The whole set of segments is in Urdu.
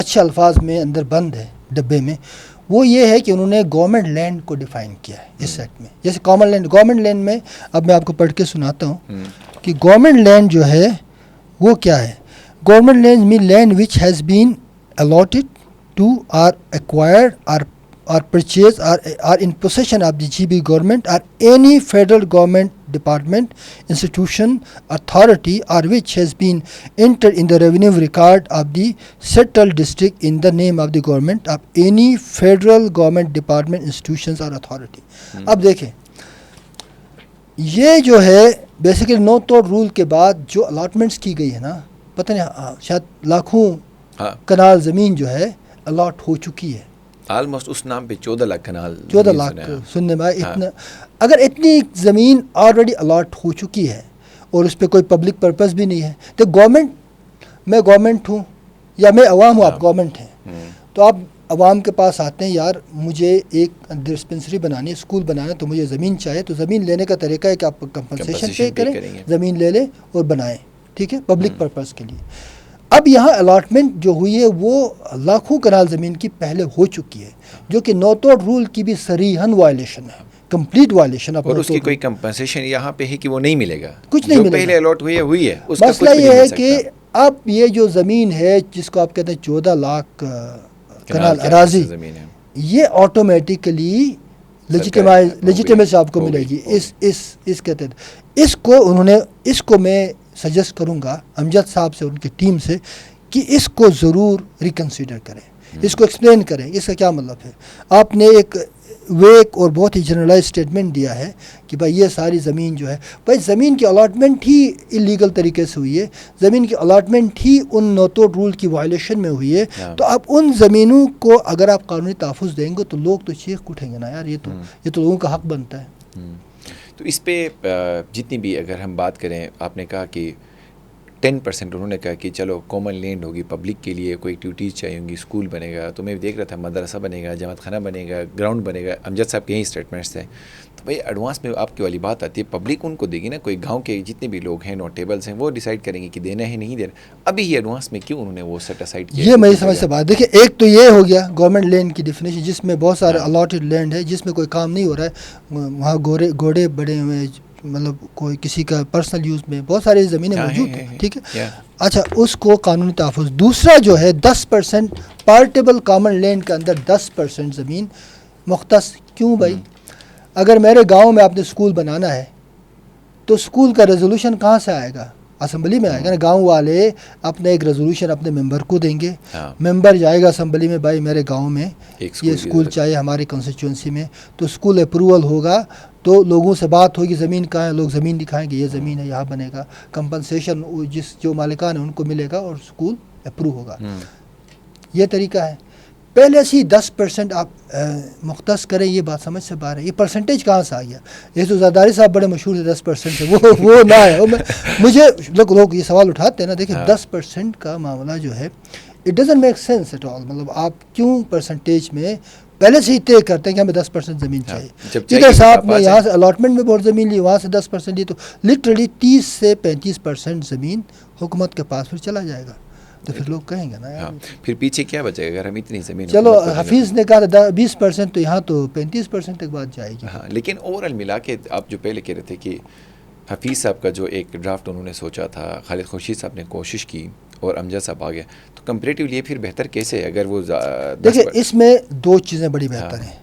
اچھے الفاظ میں اندر بند ہے ڈبے میں، وہ یہ ہے کہ انہوں نے گورنمنٹ لینڈ کو ڈیفائن کیا ہے اس ایکٹ میں. جیسے گورنمنٹ لینڈ میں اب میں آپ کو پڑھ کے سناتا ہوں کہ گورنمنٹ لینڈ جو ہے وہ کیا ہے. Government land mean land which has been allotted to or acquired or purchased or in possession of the GB government or any federal government department, institution, authority or which has been entered in the revenue record of the settled district in the name of the government of any federal government department, institutions or authority. اب دیکھیں یہ جو ہے بیسیکلی نو توڑ رول کے بعد جو الاٹمنٹس کی گئی ہے نا، پتہ نہیں شاید لاکھوں کنال زمین جو ہے الاٹ ہو چکی ہے. آلموسٹ اس نام پہ 14 لاکھ کنال، 14 لاکھ سننے میں اتنا. اگر اتنی زمین آلریڈی الاٹ ہو چکی ہے اور اس پہ کوئی پبلک پرپز بھی نہیں ہے تو میں گورنمنٹ ہوں یا میں عوام ہوں، آپ گورنمنٹ ہیں، تو آپ عوام کے پاس آتے ہیں، یار مجھے ایک ڈسپنسری بنانی ہے، اسکول بنانا ہے، تو مجھے زمین چاہیے. تو زمین لینے کا طریقہ ہے کہ آپ کمپنسیشن پے کریں، زمین لے لیں اور بنائیں، ٹھیک ہے، پبلک پرپز کے لیے. اب یہاں الاٹمنٹ جو ہوئی ہے وہ لاکھوں کنال زمین کی پہلے ہو چکی ہے، جو کہ نو توڑ رول کی بھی صریحاً وائلیشن ہے، کمپلیٹ وائلیشن. اور اس کی کوئی کمپنسیشن یہاں پہ ہے کہ وہ نہیں ملے گا، کچھ نہیں ملے گا. پہلے الاٹ ہوئی ہے. مسئلہ یہ ہے کہ اب یہ جو زمین ہے جس کو آپ کہتے ہیں 14 لاکھ کنال اراضی، یہ آٹومیٹیکلی لیجیٹیمیسی آپ کو ملے گی اس کے تحت. اس کو میں سجیسٹ کروں گا امجد صاحب سے، ان کی ٹیم سے، کہ اس کو ضرور ریکنسیڈر کریں، اس کو ایکسپلین کریں اس کا کیا مطلب ہے. آپ نے ایک ویک اور بہت ہی جنرلائز اسٹیٹمنٹ دیا ہے کہ بھائی یہ ساری زمین جو ہے، بھائی زمین کی الاٹمنٹ ہی انلیگل طریقے سے ہوئی ہے، زمین کی الاٹمنٹ ہی ان نو توڑ رول کی وائلیشن میں ہوئی ہے. تو آپ ان زمینوں کو اگر آپ قانونی تحفظ دیں گے تو لوگ تو چیخ اٹھیں گے نا، یار یہ تو لوگوں کا حق بنتا ہے. تو اس پہ جتنی بھی اگر ہم بات کریں، آپ نے کہا کہ 10% انہوں نے کہا کہ چلو کامن لینڈ ہوگی، پبلک کے لیے کوئی ایکٹیویٹیز چاہیے ہوں گی، اسکول بنے گا. تو میں دیکھ رہا تھا مدرسہ بنے گا، جماعت خانہ بنے گا، گراؤنڈ بنے گا. امجد صاحب کے یہی اسٹیٹمنٹس تھے. تو بھائی ایڈوانس میں آپ کی والی بات آتی ہے، پبلک ان کو دے گی نا، کوئی گاؤں کے جتنے بھی لوگ ہیں نوٹیبلس ہیں وہ ڈیسائیڈ کریں گے کہ دینا ہے نہیں دینا. ابھی یہ ایڈوانس میں کیوں انہوں نے وہ سیٹ اسائڈ کیا؟ یہ میری سمجھ سے بات دیکھیں، ایک تو یہ ہو گیا گورنمنٹ لینڈ کی ڈیفینیشن جس میں بہت سارے الاٹڈ لینڈ ہے جس میں کوئی کام نہیں ہو رہا ہے، وہاں گھوڑے بڑے ہوئے، مطلب کوئی کسی کا پرسنل یوز میں بہت ساری زمینیں موجود ہیں، ٹھیک ہے. اچھا، اس کو قانونی تحفظ. دوسرا جو ہے 10% پارٹیبل کامن لینڈ کے اندر 10% زمین مختص. کیوں بھائی؟ اگر میرے گاؤں میں آپ نے اسکول بنانا ہے تو اسکول کا ریزولوشن کہاں سے آئے گا؟ اسمبلی میں آئے گا نا. گاؤں والے اپنے ایک ریزولوشن اپنے ممبر کو دیں گے، ممبر جائے گا اسمبلی میں، بھائی میرے گاؤں میں یہ اسکول چاہیے ہماری کنسٹیچوئنسی میں. تو اسکول اپروول ہوگا تو لوگوں سے بات ہوگی زمین کہاں ہے، لوگ زمین دکھائیں گے، یہ زمین ہے یہاں بنے گا، کمپنسیشن جو مالکان ہیں ان کو ملے گا اور اسکول اپروو ہوگا. یہ طریقہ ہے. پہلے سے 10% آپ مختص کریں، یہ بات سمجھ سے باہر ہے. یہ پرسنٹیج کہاں سے آ گیا؟ یہ تو زرداری صاحب بڑے مشہور تھے 10% سے، وہ نہ ہے. مجھے لوگ یہ سوال اٹھاتے ہیں نا، دیکھیں 10% کا معاملہ جو ہے it doesn't make sense at all. مطلب آپ کیوں پرسنٹیج میں پہلے سے ہی طے کرتے ہیں کہ ہمیں 10% زمین چاہیے. ادھر صاحب نے یہاں سے الاٹمنٹ میں بہت زمین لی، وہاں سے 10% لی، تو لٹرلی 30 سے 35% زمین حکومت کے پاس پھر چلا جائے گا. تو پھر لوگ کہیں گے نا یار پھر پیچھے کیا بچے گا اگر ہم اتنی زمین. چلو حفیظ نے کہا تھا 20%، تو یہاں تو 35% تک بات جائے گی. ہاں، لیکن اوور آل ملا کے آپ جو پہلے کہہ رہے تھے کہ حفیظ صاحب کا جو ایک ڈرافٹ انہوں نے سوچا تھا، خالد خورشید صاحب نے کوشش کی اور امجد صاحب آ گیا، تو کمپیریٹیولی یہ پھر بہتر کیسے ہے؟ اگر وہ دیکھیں اس میں دو چیزیں بڑی بہتر ہیں.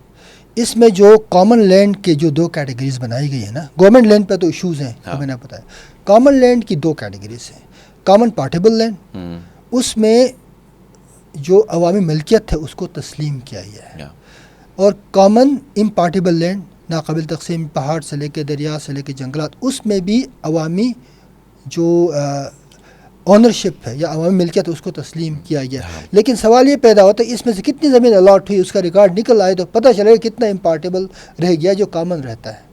اس میں جو کامن لینڈ کے جو 2 کیٹیگریز بنائی گئی ہیں نا، گورنمنٹ لینڈ پہ تو ایشوز ہیں جو میں نے بتایا. کامن لینڈ کی 2 کیٹیگریز ہیں. کامن پارٹیبل لینڈ، اس میں جو عوامی ملکیت ہے اس کو تسلیم کیا گیا ہے، اور کامن امپارٹیبل لینڈ، ناقابل تقسیم، پہاڑ سے لے کے دریا سے لے کے جنگلات، اس میں بھی عوامی جو اونرشپ ہے یا عوامی ملکیت اس کو تسلیم کیا گیا. لیکن سوال یہ پیدا ہوتا ہے اس میں سے کتنی زمین الاٹ ہوئی، اس کا ریکارڈ نکل آئے تو پتہ چلے گا کتنا امپارٹیبل رہ گیا جو کامن رہتا ہے.